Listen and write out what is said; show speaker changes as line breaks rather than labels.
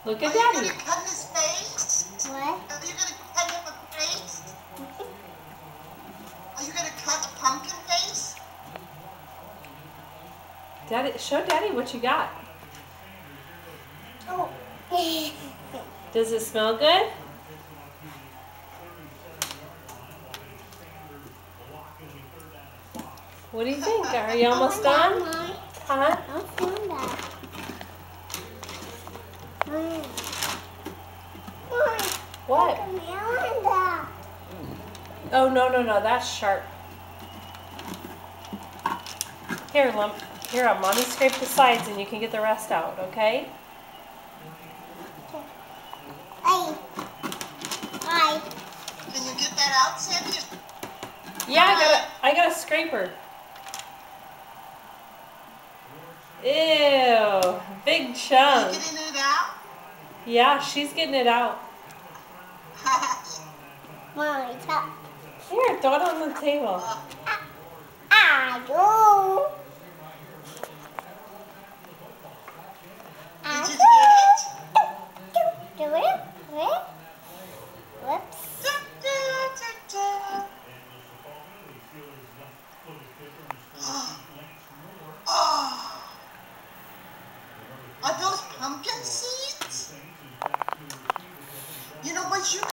Look at Daddy.
Are you going to cut his face?
What?
Are you going to cut him a face? Are you going to cut a pumpkin face?
Daddy, show Daddy what you got.
Oh.
Does it smell good? What do you think? Are you almost done? Huh?
I found that.
What? Oh, no, that's sharp. Here, Mommy scrape the sides and you can get the rest out, okay?
Can you get that out, Sandy?
Yeah, I got a scraper. Ew, big chunk.
Are you getting it out?
Yeah, she's getting it out.
Mommy,
Here, throw it on the table.
I do.